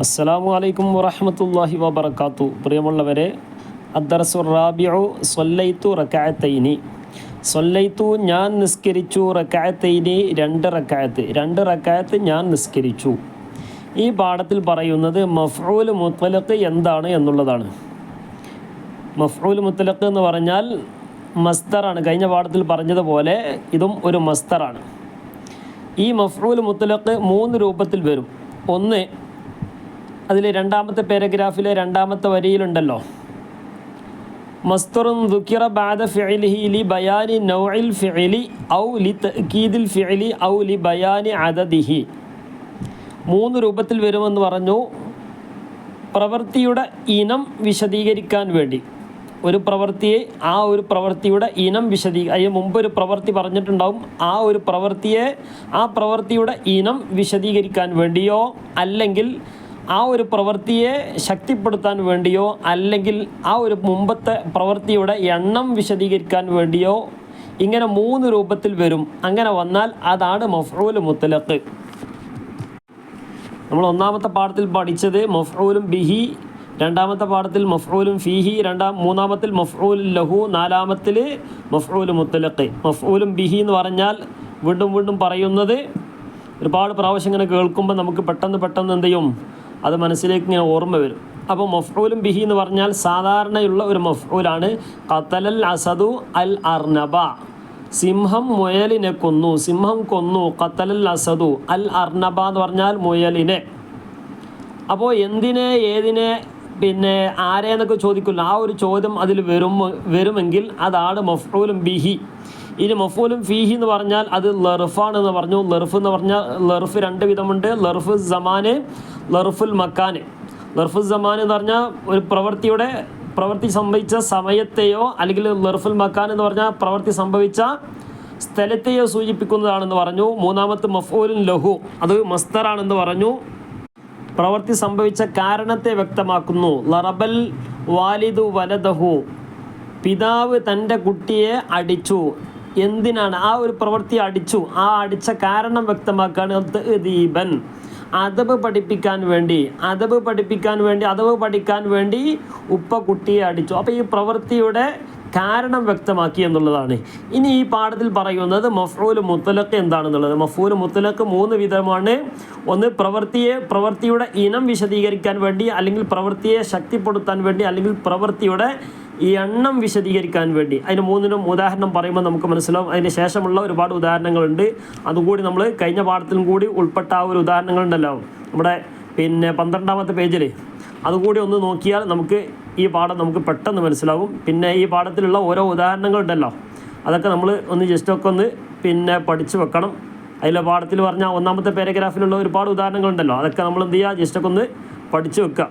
അസ്സലാമു അലൈക്കും വറഹ്മത്തുള്ളാഹി വബറകാത്തു. പ്രിയമുള്ളവരെ, അദ്ദർസു റാബിഉ സ്വല്ലൈതു റകഅത്തൈനി. സ്വല്ലൈതു ഞാൻ നിസ്കരിച്ചു, റകഅത്തൈനി രണ്ട് റകഅത്ത് ഞാൻ നിസ്കരിച്ചു. ഈ പാഠത്തിൽ പറയുന്നത് മഫ്ഊൽ മുത്ലഖ് എന്താണ് എന്നുള്ളതാണ്. മഫ്ഊൽ മുത്ലഖ് എന്ന് പറഞ്ഞാൽ മസ്ദറാണ്. കഴിഞ്ഞ പാഠത്തിൽ പറഞ്ഞതുപോലെ ഇതും ഒരു മസ്ദറാണ്. ഈ മഫ്ഊൽ മുത്ലഖ് 3 രൂപത്തിൽ വരും. ഒന്ന്, അതിൽ രണ്ടാമത്തെ പാരഗ്രാഫിലെ രണ്ടാമത്തെ വരിയിലുണ്ടല്ലോ, മസ്ദറുൻ ദുകിറ ബഅദ ഫിഇലിഹി ലി ബയാനി നൗഇൽ ഫിഇലി ഔ ലി തഅകീദിൽ ഫിഇലി ഔ ലി ബയാനി അദദിഹി. 3 രൂപത്തിൽ വരുമെന്ന് പറഞ്ഞു. പ്രവൃത്തിയുടെ ഇനം വിശദീകരിക്കാൻ വേണ്ടി, ഒരു പ്രവൃത്തിയെ ഒരു പ്രവൃത്തിയുടെ ഇനം അതിന് മുമ്പ് ഒരു പ്രവൃത്തി പറഞ്ഞിട്ടുണ്ടാവും. ആ പ്രവൃത്തിയുടെ ഇനം വിശദീകരിക്കാൻ വേണ്ടിയോ, അല്ലെങ്കിൽ ഒരു പ്രവൃത്തിയെ ശക്തിപ്പെടുത്താൻ വേണ്ടിയോ, അല്ലെങ്കിൽ ഒരു മുമ്പത്തെ പ്രവൃത്തിയുടെ എണ്ണം വിശദീകരിക്കാൻ വേണ്ടിയോ, ഇങ്ങനെ 3 രൂപത്തിൽ വരും. അങ്ങനെ വന്നാൽ അതാണ് മഫ്ഊൽ മുത്ലഖ്. നമ്മൾ ഒന്നാമത്തെ പാഠത്തിൽ പഠിച്ചത് മഫ്ഊലും ബിഹി, രണ്ടാമത്തെ പാഠത്തിൽ മഫ്ഊലും ഫീഹി, മൂന്നാമത്തിൽ മഫ്ഊൽ ലഹു, നാലാമത്തിൽ മഫ്ഊൽ മുത്ലഖ്. മഫ്ഊലും ബിഹി എന്ന് പറഞ്ഞാൽ വീണ്ടും പറയുന്നത് ഒരുപാട് പ്രാവശ്യം ഇങ്ങനെ കേൾക്കുമ്പോൾ നമുക്ക് പെട്ടെന്ന് എന്ത് ചെയ്യും, അത് മനസ്സിലേക്ക് ഇങ്ങനെ ഓർമ്മ വരും. അപ്പോൾ മഫ്ഊലും ബിഹി എന്ന് പറഞ്ഞാൽ സാധാരണയുള്ള ഒരു മഫ്ഊലാണ്. ഖതലൽ അസദു അൽ അർനബ, സിംഹം മുയലിനെ കൊന്നു. സിംഹം കൊന്നു. ഖതലൽ അസദു അൽ അർനബ എന്ന് പറഞ്ഞാൽ മുയലിനെ. അപ്പോൾ എന്തിനെ, ഏതിനെ, പിന്നെ ആരെന്നൊക്കെ ചോദിക്കില്ല. ആ ഒരു ചോദ്യം അതിൽ വരുമെങ്കിൽ അതാണ് മഫ്ഊലും ബിഹി. ഇനി മഫ്ഊലും ഫീഹി എന്ന് പറഞ്ഞാൽ അത് ലർഫാണെന്ന് പറഞ്ഞു. ലർഫ് എന്ന് പറഞ്ഞാൽ ലർഫ് 2 വിധമുണ്ട്. ലർഫ് സമാന്, ലർഫുൽ മക്കാന്. ലർഫുൽ സമാൻ എന്ന് പറഞ്ഞാൽ ഒരു പ്രവൃത്തി സംഭവിച്ച സമയത്തെയോ, അല്ലെങ്കിൽ ലർഫുൽ മക്കാൻ എന്ന് പറഞ്ഞാൽ പ്രവൃത്തി സംഭവിച്ച സ്ഥലത്തെയോ സൂചിപ്പിക്കുന്നതാണെന്ന് പറഞ്ഞു. മൂന്നാമത്തെ മഫ്ഊലുൻ ലഹു, അത് മസ്ദറാണെന്ന് പറഞ്ഞു. പ്രവൃത്തി സംഭവിച്ച കാരണത്തെ വ്യക്തമാക്കുന്നു. ലറബൽ വാലിദു വലദഹു, പിതാവ് തൻ്റെ കുട്ടിയെ അടിച്ചു. എന്തിനാണ് ആ ഒരു പ്രവൃത്തി അടിച്ചു? ആ അടിച്ച കാരണം വ്യക്തമാക്കാണ്. ദീപൻ, അദബ് പഠിപ്പിക്കാൻ വേണ്ടി ഉപ്പ കുട്ടിയെ അടിച്ചു. അപ്പോൾ ഈ പ്രവൃത്തിയുടെ കാരണം വ്യക്തമാക്കി എന്നുള്ളതാണ്. ഇനി ഈ പാഠത്തിൽ പറയുന്നത് മഫ്ഊൽ മുത്ലഖ് എന്താണെന്നുള്ളത്. മഫ്ഊൽ മുത്ലഖ് 3 വിധമാണ്. ഒന്ന്, പ്രവൃത്തിയുടെ ഇനം വിശദീകരിക്കാൻ വേണ്ടി, അല്ലെങ്കിൽ പ്രവൃത്തിയെ ശക്തിപ്പെടുത്താൻ വേണ്ടി, അല്ലെങ്കിൽ പ്രവൃത്തിയുടെ എണ്ണം വിശദീകരിക്കാൻ വേണ്ടി. അതിന് 3നും ഉദാഹരണം പറയുമ്പോൾ നമുക്ക് മനസ്സിലാവും. അതിന് ശേഷമുള്ള ഒരുപാട് ഉദാഹരണങ്ങളുണ്ട്. അതുകൂടി നമ്മൾ കഴിഞ്ഞ പാഠത്തിലും കൂടി ഉൾപ്പെട്ട ആ ഒരു ഉദാഹരണങ്ങളുണ്ടല്ലോ നമ്മുടെ 12ാമത്തെ പേജിൽ, അതുകൂടി ഒന്ന് നോക്കിയാൽ നമുക്ക് ഈ പാഠം നമുക്ക് പെട്ടെന്ന് മനസ്സിലാവും. പിന്നെ ഈ പാഠത്തിലുള്ള ഓരോ ഉദാഹരണങ്ങളുണ്ടല്ലോ, അതൊക്കെ നമ്മൾ ഒന്ന് ജസ്റ്റൊക്കെ ഒന്ന് പഠിച്ചു വെക്കണം. അതിലെ പാഠത്തിൽ പറഞ്ഞ 1ാമത്തെ പാരഗ്രാഫിലുള്ള ഒരുപാട് ഉദാഹരണങ്ങളുണ്ടല്ലോ, അതൊക്കെ നമ്മൾ എന്ത് ചെയ്യുക, ജസ്റ്റൊക്കെ ഒന്ന് പഠിച്ചു വെക്കുക.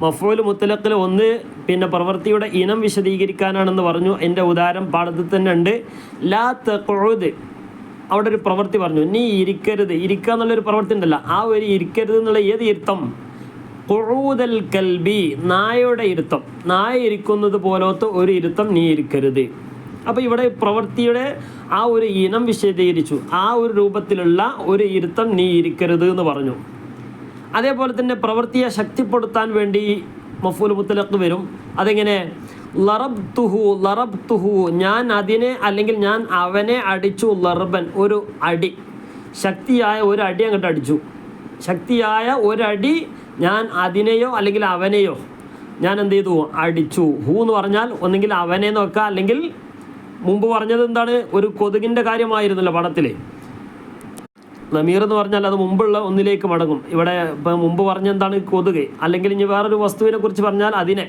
മഫ്ഊൽ മുത്ലഖിൽ ഒന്ന് പ്രവൃത്തിയുടെ ഇനം വിശദീകരിക്കാനാണെന്ന് പറഞ്ഞു. എൻ്റെ ഉദാഹരണം പാഠത്തിൽ തന്നെ ഉണ്ട്. ലാ തഖ്ഉദ്, അവിടെ ഒരു പ്രവൃത്തി പറഞ്ഞു, നീ ഇരിക്കരുത്. ഇരിക്കുക എന്നുള്ളൊരു പ്രവൃത്തി ഉണ്ടല്ലോ, ആ ഒരു ഇരിക്കരുത് എന്നുള്ള ഏത് ഇരുത്തം? ഖുഊദൽ കൽബി, നായയുടെ ഇരുത്തം. നായ ഇരിക്കുന്നത് പോലത്തെ ഒരു ഇരുത്തം നീ ഇരിക്കരുത്. അപ്പോൾ ഇവിടെ പ്രവൃത്തിയുടെ ആ ഒരു ഇനം വിശദീകരിച്ചു. ആ ഒരു രൂപത്തിലുള്ള ഒരു ഇരുത്തം നീ ഇരിക്കരുത് എന്ന് പറഞ്ഞു. അതേപോലെ തന്നെ പ്രവൃത്തിയെ ശക്തിപ്പെടുത്താൻ വേണ്ടി മഫ്ഊൽ മുത്ലഖ് വരും. അതെങ്ങനെ? ലറബ്തുഹു, ഞാൻ അതിനെ, അല്ലെങ്കിൽ ഞാൻ അവനെ അടിച്ചു. ലർബൻ, ഒരു അടി, ശക്തിയായ ഒരു അടി അങ്ങോട്ട് അടിച്ചു. ശക്തിയായ ഒരടി ഞാൻ അതിനെയോ അല്ലെങ്കിൽ അവനെയോ ഞാൻ എന്ത് ചെയ്തു? അടിച്ചു. ഹൂ എന്ന് പറഞ്ഞാൽ ഒന്നെങ്കിൽ അവനെ നോക്കുക, അല്ലെങ്കിൽ മുമ്പ് പറഞ്ഞത് എന്താണ്, ഒരു കൊതുകിൻ്റെ കാര്യമായിരുന്നല്ലോ പടത്തിൽ. ലമീർ എന്ന് പറഞ്ഞാൽ അത് മുമ്പുള്ള ഒന്നിലേക്ക് മടങ്ങും. ഇവിടെ മുമ്പ് പറഞ്ഞ എന്താണ്? കൊതുക്. അല്ലെങ്കിൽ ഇനി വേറൊരു വസ്തുവിനെ കുറിച്ച് പറഞ്ഞാൽ അതിനെ.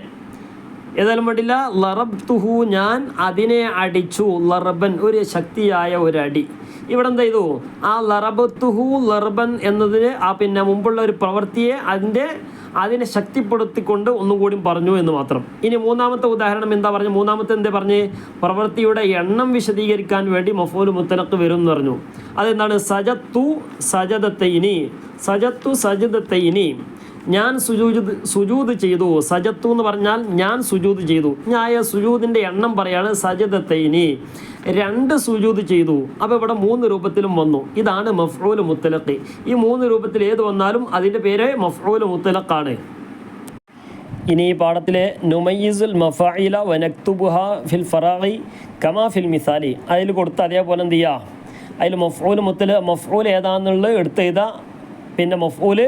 ഏതായാലും വേണ്ടില്ല, ലറബ്തുഹു, ഞാൻ അതിനെ അടിച്ചു. ലർബൻ, ഒരു ശക്തിയായ ഒരടി. ഇവിടെ എന്ത് ചെയ്തു? ആ ലറബത്തുഹു ലർബൻ എന്നതിന് മുമ്പുള്ള ഒരു പ്രവൃത്തിയെ അതിനെ ശക്തിപ്പെടുത്തിക്കൊണ്ട് ഒന്നുകൂടി പറഞ്ഞു എന്ന് മാത്രം. ഇനി 3ാമത്തെ ഉദാഹരണം എന്താ പറഞ്ഞു? എന്താ പറഞ്ഞ്? പ്രവൃത്തിയുടെ എണ്ണം വിശദീകരിക്കാൻ വേണ്ടി മഫ്ഊൽ മുത്ലഖ് വരും എന്ന് പറഞ്ഞു. അതെന്താണ്? സജത്തു സജദത്തൈനി, ഞാൻ സുജൂദ് ചെയ്തു. സജത്തു എന്ന് പറഞ്ഞാൽ ഞാൻ സുജൂദ് ചെയ്തു. ഞാൻ സുജൂദിൻ്റെ എണ്ണം പറയാണ് സജദത്തൈനി, 2 സുജൂദ് ചെയ്തു. അപ്പോൾ ഇവിടെ 3 രൂപത്തിലും വന്നു. ഇതാണ് മഫ്ഊൽ മുത്തലഖ്. ഈ 3 രൂപത്തിൽ ഏത് വന്നാലും അതിൻ്റെ പേര് മഫ്ഊൽ മുത്തലഖാണ്. ഇനി ഈ പാഠത്തിലെ നുമയ്യിസുൽ മഫാഇല വനക്തുബുഹ ഫിൽ ഫറാഇ കമാ ഫിൽ മിസാലി അതിൽ കൊടുത്ത് അതേപോലെ എന്ത് ചെയ്യുക, അതിൽ മഫ്ഊൽ ഏതാണെന്നുള്ളത് എടുത്ത് എഴുതുക. പിന്നെ മഫ്ഊൽ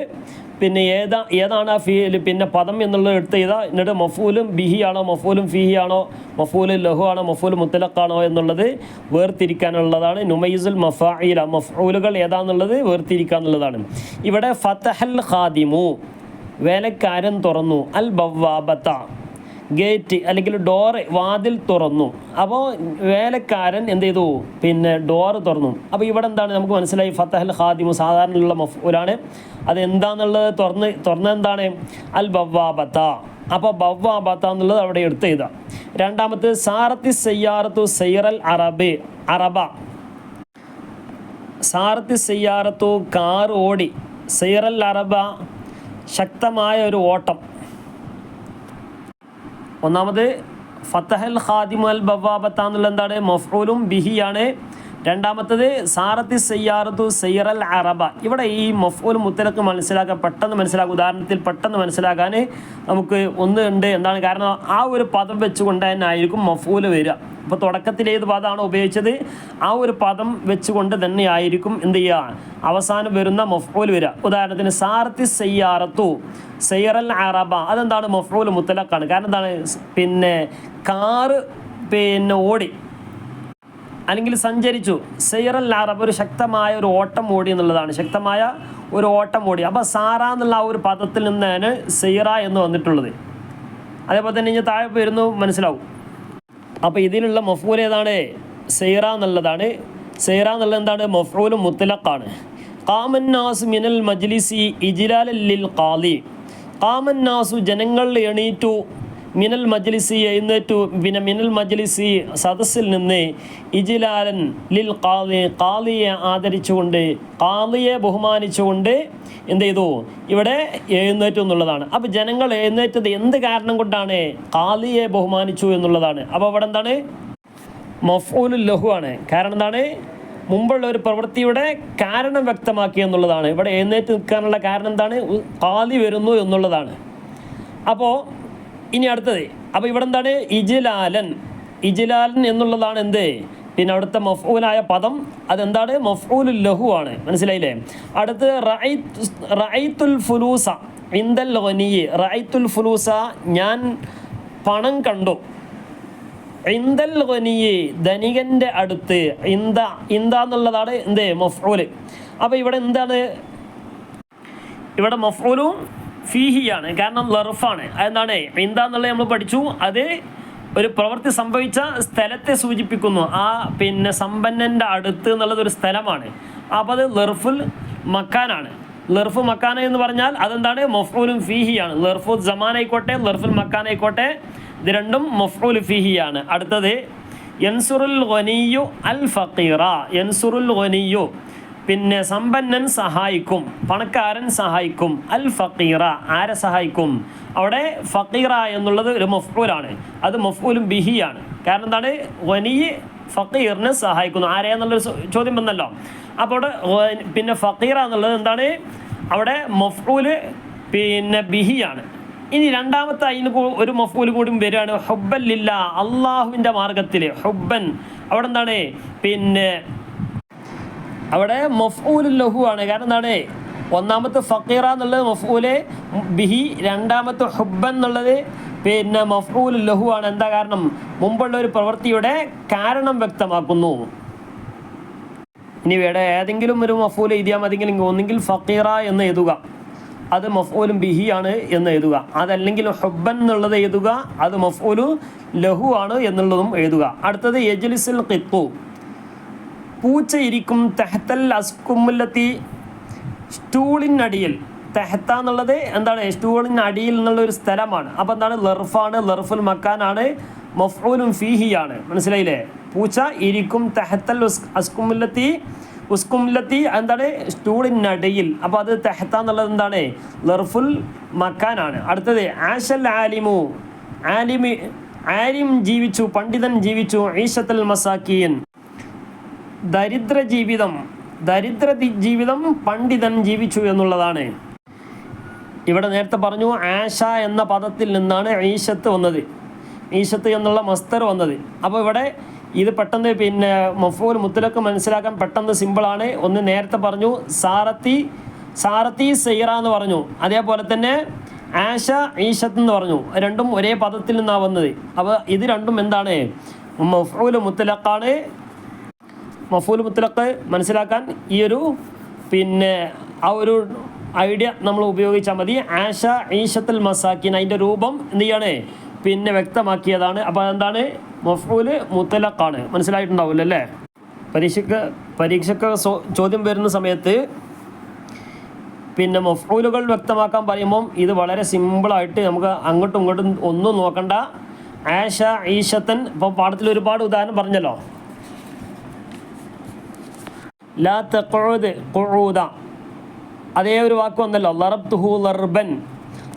പിന്നെ ഏതാണ് ആ ഫീൽ പിന്നെ പദം എന്നുള്ളത് എടുത്ത് എഴുതുക. എന്നിട്ട് മഫ്ഊലും ബിഹി ആണോ മഫ്ഊലും ഫീഹി ആണോ മഫ്ഊൽ ലഹു ആണോ മഫ്ഊൽ മുത്തലഖാണോ എന്നുള്ളത് വേർതിരിക്കാനുള്ളതാണ് നുമയ്യിസുൽ മഫാഇല. മഫ്ഊലുകൾ ഏതാണെന്നുള്ളത് വേർതിരിക്കാനുള്ളതാണ്. ഇവിടെ ഫതഹൽ ഖാദിമു വേലക്കാരൻ തുറന്നു, അൽ ബവ്വാബത്ത ഗേറ്റ് അല്ലെങ്കിൽ ഡോറ് വാതിൽ തുറന്നു. അപ്പോൾ വേലക്കാരൻ എന്ത് ചെയ്തു, പിന്നെ ഡോറ് തുറന്നു. അപ്പോൾ ഇവിടെ എന്താണ് നമുക്ക് മനസ്സിലായി, ഫതഹൽ ഖാദിമു സാധാരണയുള്ള മഫ്ഊലാണ്. അത് എന്താണെന്നുള്ളത് തുറന്ന എന്താണ്, അൽ ബവ്വാബത്ത. അപ്പോൾ ബവ്വാബത്ത എന്നുള്ളത് അവിടെ എടുത്ത് എഴുതാം. രണ്ടാമത് സാറത്തി സയ്യാറത്തു സൈറൽ അറബ. സാറത്തി സയ്യാറത്തു കാർ ഓടി, സൈറൽ അറബ ശക്തമായ ഒരു ഓട്ടം. ഒന്നാമത് ഫതഹൽ ഖാദിമു അൽ ബവ്വാബത്ത എന്നുള്ള എന്താണ് മഫ്ഊലും ബിഹിയാണ്. രണ്ടാമത്തത് സാറത്തി സയ്യാറത്തു സൈറൽ അറബ. ഇവിടെ ഈ മഫ്ഊൽ മുത്തലഖ് പെട്ടെന്ന് മനസ്സിലാക്കുക. ഉദാഹരണത്തിൽ പെട്ടെന്ന് മനസ്സിലാക്കാൻ നമുക്ക് ഒന്ന് ഉണ്ട്. എന്താണ് കാരണം, ആ ഒരു പദം വെച്ചുകൊണ്ട് തന്നെ ആയിരിക്കും മഫ്ഊൽ വരിക. അപ്പോൾ തുടക്കത്തിൽ ഏത് പദമാണോ ഉപയോഗിച്ചത് ആ ഒരു പദം വെച്ചുകൊണ്ട് തന്നെ ആയിരിക്കും എന്ത് ചെയ്യുക, അവസാനം വരുന്ന മഫ്ഊൽ വരിക. ഉദാഹരണത്തിന് സാറത്തി സയ്യാറത്തു സൈറൽ അറബ, അതെന്താണ് മഫ്ഊൽ മുത്തലഖാണ്. കാരണം എന്താണ്, പിന്നെ കാറ് പിന്നെ ഓടി അല്ലെങ്കിൽ സഞ്ചരിച്ചു. സൈറൽ അറബ് ഒരു ശക്തമായ ഒരു ഓട്ടം ഓടി എന്നുള്ളതാണ്, ശക്തമായ ഒരു ഓട്ടം ഓടി. അപ്പോൾ സാറ എന്നുള്ള ആ ഒരു പദത്തിൽ നിന്നാണ് സൈറ എന്ന് വന്നിട്ടുള്ളത്. അതേപോലെ തന്നെ ഇനി താഴെ വരുന്നു മനസ്സിലാവും. അപ്പോൾ ഇതിലുള്ള മഫ്ഊൽ ഏതാണ്, സൈറ എന്നുള്ളതാണ്. സൈറ എന്നുള്ളത് എന്താണ്, മഫ്ഊൽ മുത്തലഖാണ്. ഖാമന്നാസു മിനൽ മജ്ലിസി ഇജ്ലാലൻ ലിൽ ഖാദി. ഖാമന്നാസു ജനങ്ങൾ എണീറ്റു, മിനൽ മജ്ലിസി എഴുന്നേറ്റു, പിന്നെ മിനൽ മജ്ലിസി സദസ്സിൽ നിന്ന്, ഇജ്ലാലൻ ലിൽ ഖാദി ഖാദിയെ ആദരിച്ചുകൊണ്ട് ഖാദിയെ ബഹുമാനിച്ചുകൊണ്ട് എന്ത് ചെയ്തു, ഇവിടെ എഴുന്നേറ്റു എന്നുള്ളതാണ്. അപ്പോൾ ജനങ്ങൾ എഴുന്നേറ്റത് എന്ത് കാരണം കൊണ്ടാണ്, ഖാദിയെ ബഹുമാനിച്ചു എന്നുള്ളതാണ്. അപ്പോൾ അവിടെ എന്താണ്, മഫ്ഊലുൽ ലഹു ആണ്. കാരണം എന്താണ്, മുമ്പുള്ള ഒരു പ്രവൃത്തിയുടെ കാരണം വ്യക്തമാക്കി എന്നുള്ളതാണ്. ഇവിടെ എഴുന്നേറ്റ് നിൽക്കാനുള്ള കാരണം എന്താണ്, ഖാദി വരുന്നു എന്നുള്ളതാണ്. അപ്പോൾ ഇനി അടുത്തത്, അപ്പോൾ ഇവിടെ എന്താണ്, ഇജ്ലാലൻ എന്നുള്ളതാണ് എന്ത്, പിന്നെ അവിടുത്തെ മഫ്ഊലായ പദം അതെന്താണ്, മഫ്ഊലുൽ ലഹു ആണ്. മനസ്സിലായില്ലേ. അടുത്ത് റഅയ്തുൽ ഫുലൂസ ഇൻദൽ ഗനിയ്യ്. റഅയ്തുൽ ഫുലൂസ ഞാൻ പണം കണ്ടു. ഇൻദൽ ഗനിയ്യ് ധനികൻ്റെ അടുത്ത്. ഇന്ദ എന്നുള്ളതാണ് എന്ത്, മഫ്ഊല്. അപ്പോൾ ഇവിടെ എന്താണ്, ഇവിടെ മഫ്ഊലും ഫീഹിയാണ്. കാരണം ലർഫാണ്. അതെന്താണ്, ഇന്ദ എന്നുള്ളത് നമ്മൾ പഠിച്ചു, അത് ഒരു പ്രവൃത്തി സംഭവിച്ച സ്ഥലത്തെ സൂചിപ്പിക്കുന്നു. ആ പിന്നെ സമ്പന്നൻ്റെ അടുത്ത് എന്നുള്ളത് ഒരു സ്ഥലമാണ്. അപ്പോൾ അത് ലർഫുൽ മക്കാനാണ്. ലർഫു മക്കാന എന്ന് പറഞ്ഞാൽ അതെന്താണ്, മഫ്ഊലും ഫീഹിയാണ്. ലർഫു സമാൻ ആയിക്കോട്ടെ ലർഫുൽ മക്കാൻ ആയിക്കോട്ടെ, ഇത് രണ്ടും മഫ്ഊൽ ഫീഹിയാണ്. അടുത്തത് യൻസുറുൽ ഗനിയ്യു അൽ ഫഖീറ. യൻസുറുൽ ഗനിയ്യു പിന്നെ സമ്പന്നൻ സഹായിക്കും, പണക്കാരൻ സഹായിക്കും. അൽ ഫഖീറ ആരെ സഹായിക്കും, അവിടെ ഫഖീറ എന്നുള്ളത് ഒരു മഫ്ഊലാണ്, അത് മഫ്ഊലും ബിഹിയാണ്. കാരണം എന്താണ്, ഗനിയ് ഫഖീറിനെ സഹായിക്കുന്നു. ആരെയെന്നുള്ളൊരു ചോദ്യം വന്നല്ലോ. അപ്പോൾ അവിടെ പിന്നെ ഫഖീറ എന്നുള്ളത് എന്താണ്, അവിടെ മഫ്ഊല് പിന്നെ ബിഹിയാണ്. ഇനി രണ്ടാമത്തെ അതിന് ഒരു മഫ്ഊൽ കൂടി വരികയാണ്, ഹുബ്ബൻ ലില്ലാ അള്ളാഹുവിൻ്റെ മാർഗത്തിൽ. ഹുബ്ബൻ അവിടെ എന്താണ്, പിന്നെ അവിടെ മഫ്ഊലുൽ ലഹു ആണ്. കാരണം എന്താണ്, ഒന്നാമത്തെ ഫഖീറ എന്നുള്ളത് മഫ്ഊല് ബിഹി, രണ്ടാമത്തെ ഹുബ്ബൻ എന്നുള്ളത് പിന്നെ മഫ്ഊലുൽ ലഹു ആണ്. എന്താ കാരണം, മുമ്പുള്ള ഒരു പ്രവൃത്തിയുടെ കാരണം വ്യക്തമാക്കുന്നു. ഇനി ഇവിടെ ഏതെങ്കിലും ഒരു മഫ്ഊൽ എഴുതിയാൽ മതിയെങ്കിൽ ഒന്നെങ്കിൽ ഫഖീറ എന്ന് എഴുതുക, അത് മഫ്ഊലും ബിഹി ആണ് എന്ന് എഴുതുക. അതല്ലെങ്കിൽ ഹുബ്ബൻ എന്നുള്ളത് എഴുതുക, അത് മഫ്ഊലു ലഹു ആണ് എന്നുള്ളതും എഴുതുക. അടുത്തത് യജ്ലിസുൽ ഖിത്തു പൂച്ച ഇരിക്കും. തെഹത്തൽ അസ്കുമുല്ലത്തി സ്റ്റൂളിനടിയിൽ. തെഹത്ത എന്നുള്ളത് എന്താണ്, സ്റ്റൂളിനടിയിൽ എന്നുള്ള ഒരു സ്ഥലമാണ്. അപ്പോൾ എന്താണ്, ലർഫാണ്, ലർഫുൽ മക്കാനാണ്, മഫ്ഊലും ഫീഹിയാണ്. മനസ്സിലായില്ലേ. പൂച്ച ഇരിക്കും തെഹത്തൽ അസ്കുമുല്ലത്തി ഉസ്കുംലത്തി എന്താണ് സ്റ്റൂളിനടിയിൽ. അപ്പോൾ അത് തെഹത്ത എന്നുള്ളത് എന്താണ് ലർഫുൽ മക്കാനാണ്. അടുത്തത് ആശൽ ആലിമു ആലിം ജീവിച്ചു, പണ്ഡിതൻ ജീവിച്ചു. ഈശത്തൽ മസാക്കീൻ ദരിദ്ര ജീവിതം പണ്ഡിതൻ ജീവിച്ചു എന്നുള്ളതാണ്. ഇവിടെ നേരത്തെ പറഞ്ഞു ആശ എന്ന പദത്തിൽ നിന്നാണ് ഈശത്ത് വന്നത്, ഈശത്ത് എന്നുള്ള മസ്തർ വന്നത്. അപ്പോൾ ഇവിടെ ഇത് പെട്ടെന്ന് പിന്നെ മഫ്ഊൽ മുത്ലഖ് മനസ്സിലാക്കാൻ പെട്ടെന്ന് സിമ്പിളാണ്. ഒന്ന് നേരത്തെ പറഞ്ഞു സാറത്തി സൈറ എന്ന് പറഞ്ഞു, അതേപോലെ തന്നെ ആശ ഈശത്ത് എന്ന് പറഞ്ഞു. രണ്ടും ഒരേ പദത്തിൽ നിന്നാണ് വന്നത്. അപ്പോൾ ഇത് രണ്ടും എന്താണ് മഫ്ഊൽ മുത്ലഖാണ്. മഫ്ഊൽ മുത്ലഖ് മനസ്സിലാക്കാൻ ഈ ഒരു പിന്നെ ആ ഒരു ഐഡിയ നമ്മൾ ഉപയോഗിച്ചാൽ മതി. ആശ ഈശത്തുൽ മസാക്കിൻ അതിൻ്റെ രൂപം എന്ത് ചെയ്യാണ് പിന്നെ വ്യക്തമാക്കിയതാണ്. അപ്പോൾ എന്താണ് മഫ്ഊൽ മുത്ലഖാണ്. മനസ്സിലായിട്ടുണ്ടാവില്ല അല്ലേ? പരീക്ഷയ്ക്ക് ചോദ്യം വരുന്ന സമയത്ത് പിന്നെ മഫ്ഊലുകൾ വ്യക്തമാക്കാൻ പറയുമ്പം ഇത് വളരെ സിമ്പിളായിട്ട് നമുക്ക് അങ്ങോട്ടും ഇങ്ങോട്ടും ഒന്നും നോക്കണ്ട. ആശ ഈശത്തൻ ഇപ്പോൾ പാഠത്തിൽ ഒരുപാട് ഉദാഹരണം പറഞ്ഞല്ലോ. ലാ തഖഉദ് ഖുഊദ അതേ ഒരു വാക്ക് വന്നല്ലോ. ലറബ്തുഹു ലർബൻ,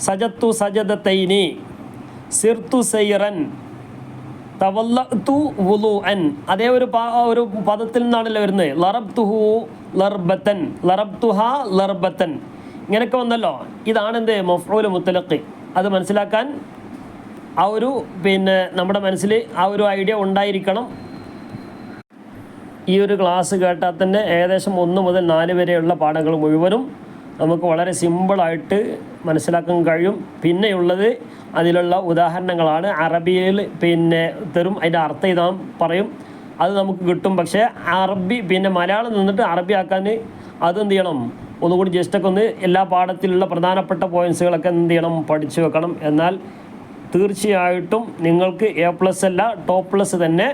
സജത്തു സജദതൈനി, സിർതു സൈറൻ, തവല്ലഅതു വുളുഅൻ. അതേ ഒരു പദത്തിൽ നിന്നാണല്ലോ വരുന്നത്. ലറബ്തുഹു ലർബത്തൻ, ലറബ്തുഹ ലർബത്തൻ, ഇങ്ങനെയൊക്കെ വന്നല്ലോ. ഇതാണ് എന്ത് മഫ്ഊൽ മുത്ലഖ്. അത് മനസ്സിലാക്കാൻ ആ ഒരു പിന്നെ നമ്മുടെ മനസ്സിൽ ആ ഒരു ഐഡിയ ഉണ്ടായിരിക്കണം. ഈ ഒരു ക്ലാസ് കേട്ടാൽ തന്നെ ഏകദേശം 1 മുതൽ 4 വരെയുള്ള പാഠങ്ങൾ മുഴുവനും നമുക്ക് വളരെ സിമ്പിളായിട്ട് മനസ്സിലാക്കാൻ കഴിയും. പിന്നെയുള്ളത് അതിലുള്ള ഉദാഹരണങ്ങളാണ്. അറബിയിൽ പിന്നെ തരും, അതിൻ്റെ അർത്ഥം ഇതാ പറയും, അത് നമുക്ക് കിട്ടും. പക്ഷേ അറബി പിന്നെ മലയാളം നിന്നിട്ട് അറബി ആക്കാൻ അതെന്ത് ചെയ്യണം, ഒന്നുകൂടി ജസ്റ്റൊക്കെ ഒന്ന് എല്ലാ പാഠത്തിലുള്ള പ്രധാനപ്പെട്ട പോയിൻറ്റ്സുകളൊക്കെ എന്ത് ചെയ്യണം, പഠിച്ചു വെക്കണം. എന്നാൽ തീർച്ചയായിട്ടും നിങ്ങൾക്ക് A+ അല്ല ടോപ്പ് പ്ലസ് തന്നെ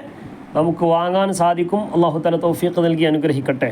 നമുക്ക് വാങ്ങാൻ സാധിക്കും. അല്ലാഹു തആല തൗഫീഖ് നൽകി അനുഗ്രഹിക്കട്ടെ.